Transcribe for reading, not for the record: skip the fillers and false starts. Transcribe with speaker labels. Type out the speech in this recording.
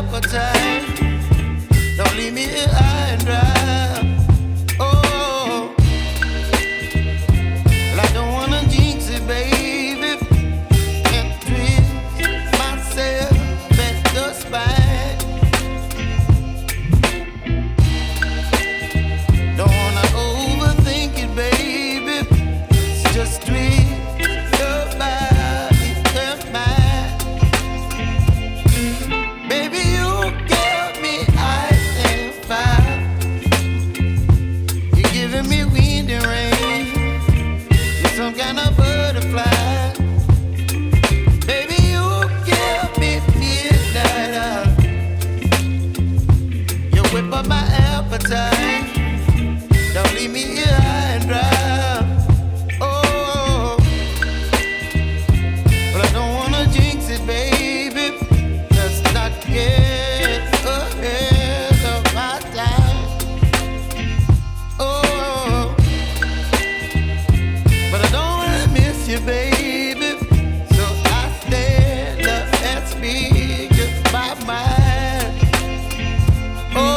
Speaker 1: appetite. Don't leave me here high and dry. Oh, well, I don't wanna jinx it, baby. Can't twist myself at the spine. Don't wanna overthink it, baby. It's just twist your body and mine. Baby, you give me ice and fire. You're giving me wind and rain. You're some kind of butterfly. Baby, you give me midnight. You whip up my appetite. Don't leave me here high and dry. Oh, but I don't wanna jinx it, baby. Let's not get ahead of my time. Oh, but I don't wanna miss you, baby. So I stand up and speak just my mind. Oh.